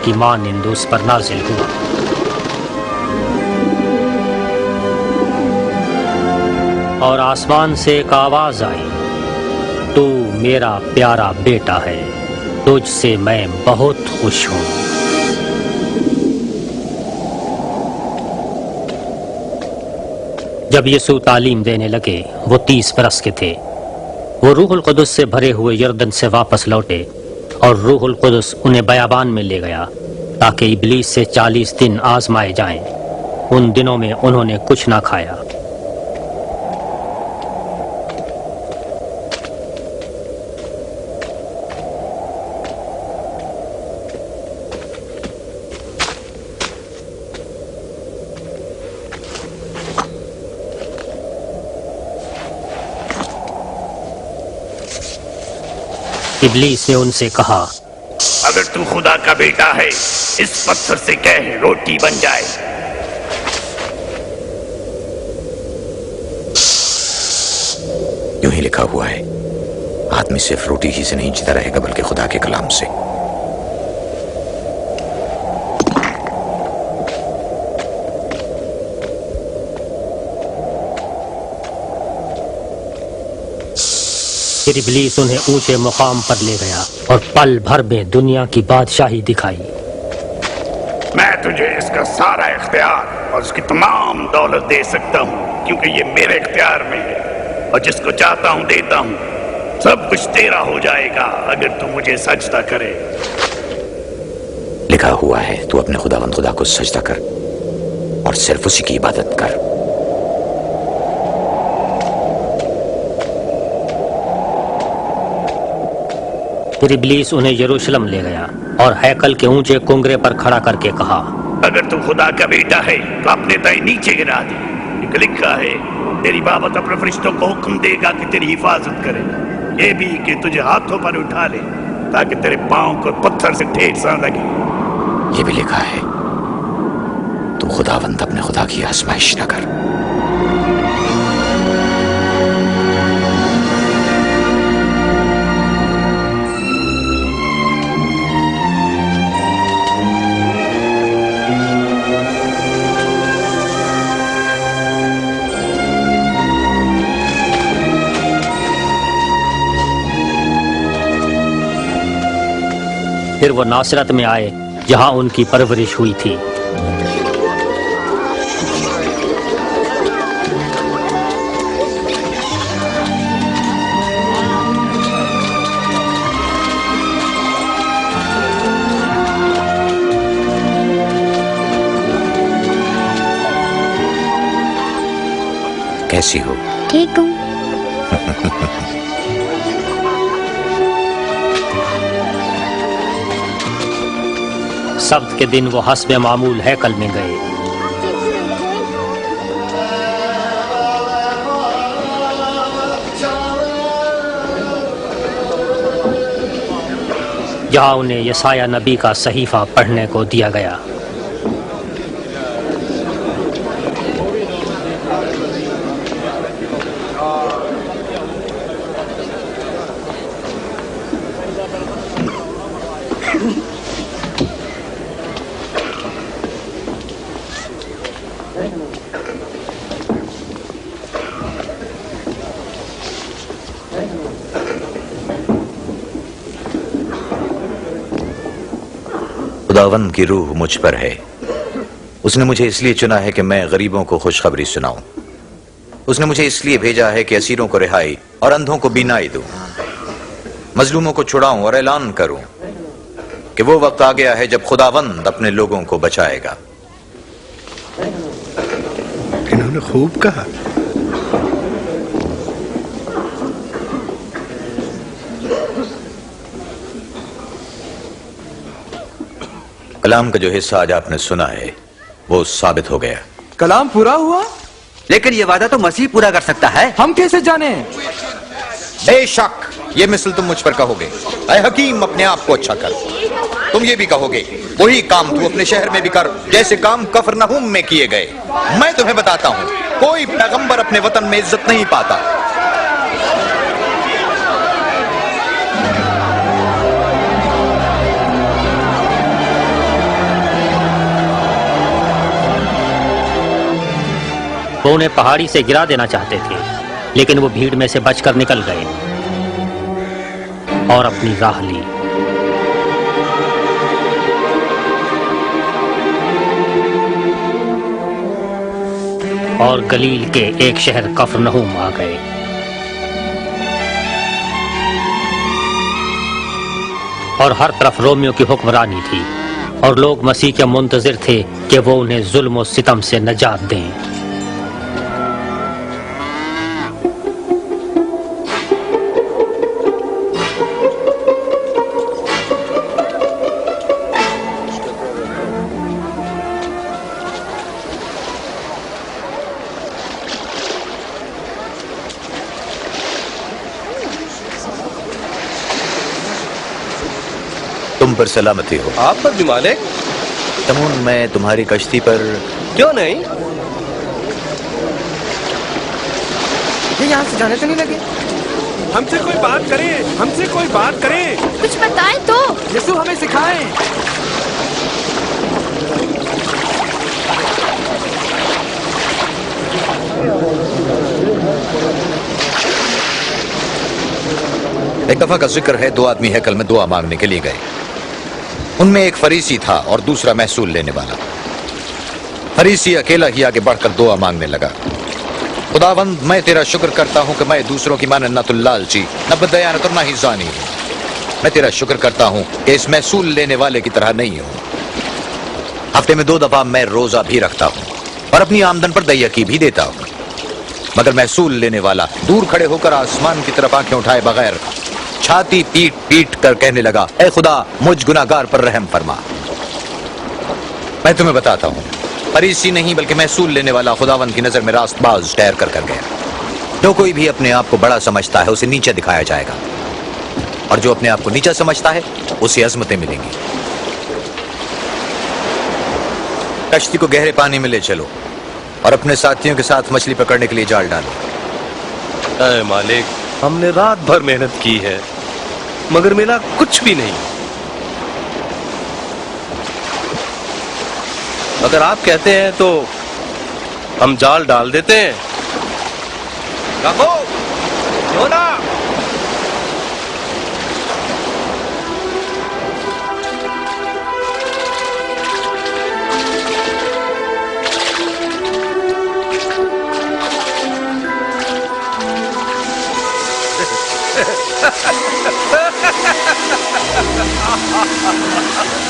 کی مانند اس پر نازل ہوا۔ اور آسمان سے ایک آواز آئی، تو میرا پیارا بیٹا ہے، تجھ سے میں بہت خوش ہوں۔ جب یسوع تعلیم دینے لگے، وہ 30 برس کے تھے۔ وہ روح القدس سے بھرے ہوئے یردن سے واپس لوٹے، اور روح القدس انہیں بیابان میں لے گیا تاکہ ابلیس سے 40 دن آزمائے جائیں۔ ان دنوں میں انہوں نے کچھ نہ کھایا۔ ابلیس نے ان سے کہا، اگر تو خدا کا بیٹا ہے اس پتھر سے کہہ روٹی بن جائے۔ یوں ہی لکھا ہوا ہے، آدمی صرف روٹی ہی سے نہیں جیتا رہے گا بلکہ خدا کے کلام سے۔ پھر ابلیس انہیں اونچے مقام پر لے گیا اور پل بھر میں دنیا کی بادشاہی دکھائی۔ میں تجھے اس کا سارا اختیار اور اس کی تمام دولت دے سکتا ہوں، کیونکہ یہ میرے اختیار میں ہے، اور جس کو چاہتا ہوں دیتا ہوں۔ سب کچھ تیرا ہو جائے گا اگر تو مجھے سجدہ کرے۔ لکھا ہوا ہے، تو اپنے خداوند خدا کو سجدہ کر اور صرف اسی کی عبادت کر۔ پھر ابلیس انہیں یروشلم لے گیا اور ہیکل کے اونچے کنگرے پر کھڑا کر کے کہا، اگر تو خدا کا بیٹا ہے تو اپنے تائیں نیچے گرا دے، کیونکہ لکھا ہے تیری بابت اپنے فرشتوں کو حکم دے گا کہ تیری حفاظت کرے، یہ بھی کہ تجھے ہاتھوں پر اٹھا لے تاکہ تیرے پاؤں کو پتھر سے ٹھیس نہ لگے۔ یہ بھی لکھا ہے، تو خداوند اپنے خدا کی آزمائش نہ کر۔ پھر وہ ناصرت میں آئے جہاں ان کی پرورش ہوئی تھی۔ کیسی ہو؟ ٹھیک ہوں۔ سبت کے دن وہ حسب معمول ہیکل میں گئے۔ جہاں انہیں یسایہ نبی کا صحیفہ پڑھنے کو دیا گیا۔ خداوند کی روح مجھ پر ہے، اس نے مجھے اس لیے چنا ہے کہ میں غریبوں کو خوشخبری سناؤں۔ اس نے مجھے اس لیے بھیجا ہے کہ اسیروں کو رہائی اور اندھوں کو بینائی دوں، مظلوموں کو چھڑاؤں اور اعلان کروں کہ وہ وقت آ گیا ہے جب خداوند اپنے لوگوں کو بچائے گا۔ انہوں نے خوب کہا۔ کلام کا جو حصہ آج آپ نے سنا ہے وہ ثابت ہو گیا۔ کلام پورا ہوا؟ لیکن یہ وعدہ تو مسیح پورا کر سکتا ہے۔ ہم کیسے جانیں؟ بے شک یہ مثل تم مجھ پر کہو گے، اے حکیم اپنے آپ کو اچھا کر۔ تم یہ بھی کہو گے، وہی کام تو اپنے شہر میں بھی کر جیسے کام کفرنہوم میں کیے گئے۔ میں تمہیں بتاتا ہوں، کوئی پیغمبر اپنے وطن میں عزت نہیں پاتا۔ وہ انہیں پہاڑی سے گرا دینا چاہتے تھے، لیکن وہ بھیڑ میں سے بچ کر نکل گئے اور اپنی راہ لی۔ اور گلیل کے ایک شہر کفرنہوم آ گئے۔ اور ہر طرف رومیوں کی حکمرانی تھی، اور لوگ مسیح کے منتظر تھے کہ وہ انہیں ظلم و ستم سے نجات دیں۔ تم پر سلامتی ہو۔ آپ پر بھی مالک۔ تمون میں تمہاری کشتی پر کیوں نہیں؟ یہ یہاں سے جانے تو نہیں لگے؟ ہم سے کوئی بات کریں، ہم سے کوئی بات کریں۔ کچھ بتائیں تو۔ یسوع ہمیں سکھائیں۔ ایک دفعہ کا ذکر ہے، دو آدمی ہیکل میں دعا مانگنے کے لیے گئے۔ ان میں ایک فریسی تھا اور دوسرا محصول لینے والا۔ فریسی اکیلا ہی آگے بڑھ کر دعا مانگنے لگا، خداوند میں تیرا شکر کرتا ہوں کہ میں دوسروں کی مانند نہ تو لالچی، نہ بددیانت اور نہ ہی زانی ہوں۔ میں تیرا شکر کرتا ہوں کہ اس محصول لینے والے کی طرح نہیں ہوں۔ ہفتے میں 2 دفعہ میں روزہ بھی رکھتا ہوں اور اپنی آمدن پر دیکی بھی دیتا ہوں۔ مگر محصول لینے والا دور کھڑے ہو کر آسمان کی طرف آنکھیں اٹھائے بغیر چھاتی پیٹ پیٹ کر کہنے لگا، اے خدا مجھ گناہگار پر رحم فرما۔ میں تمہیں بتاتا ہوں، فریسی نہیں بلکہ محصول لینے والا خداوند کی نظر میں راست باز ٹھہر کر گیا۔ جو کوئی بھی اپنے آپ کو بڑا سمجھتا ہے اسے نیچے دکھایا جائے گا، اور جو اپنے آپ کو نیچا سمجھتا ہے اسے عظمتیں ملیں گی۔ کشتی کو گہرے پانی میں لے چلو اور اپنے ساتھیوں کے ساتھ مچھلی پکڑنے کے لیے جال ڈالو۔ اے مالک، ہم نے رات بھر محنت کی ہے مگر ملا کچھ بھی نہیں۔ اگر آپ کہتے ہیں تو ہم جال ڈال دیتے ہیں۔ رکھو یونا۔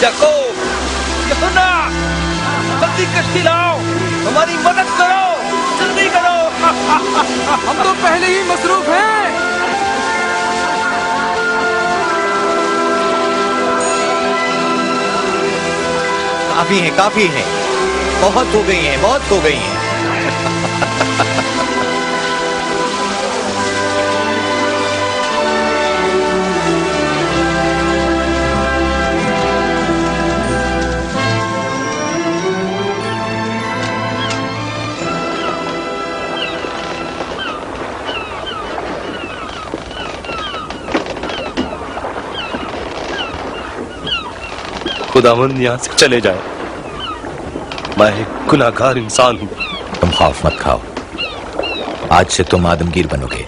یعقوب، یوحنا، جلدی کشتی لاؤ، ہماری مدد کرو، جلدی کرو۔ ہم تو پہلے ہی مصروف ہیں۔ کافی ہیں، بہت ہو گئی ہیں۔ خداوند یہاں سے چلے جائے، میں ایک گناہگار انسان ہوں۔ تم خوف مت کھاؤ، آج سے تم آدمگیر بنو گے۔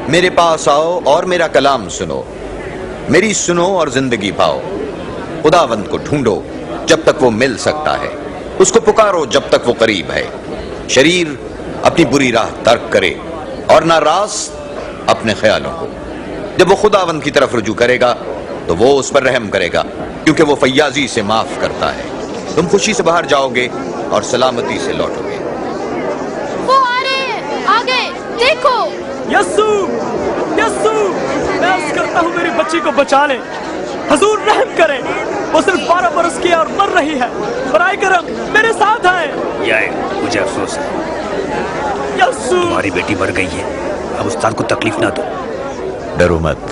میرے پاس آؤ اور میرا کلام سنو، میری سنو اور زندگی پاؤ۔ خداوند کو ڈھونڈو جب تک وہ مل سکتا ہے، اس کو پکارو جب تک وہ قریب ہے۔ شریر اپنی بری راہ ترک کرے اور نہ راست اپنے خیالوں کو۔ جب وہ خداوند کی طرف رجوع کرے گا تو وہ اس پر رحم کرے گا، کیونکہ وہ فیاضی سے معاف کرتا ہے۔ تم خوشی سے باہر جاؤ گے اور سلامتی سے لوٹو گے۔ وہ آ رہے ہیں، آگے دیکھو۔ یسوع، میں عرض کرتا ہوں میری بچی کو بچا لیں، حضور رحم کریں، وہ صرف 12 برس کی ہے اور مر رہی ہے، برائے کرم میرے ساتھ آئیں۔ مجھے افسوس ہے، یسوع، تمہاری بیٹی مر گئی ہے، اب استاد کو تکلیف نہ دو۔ ڈرو مت،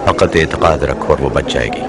فقط اعتقاد رکھو اور وہ بچ جائے گی۔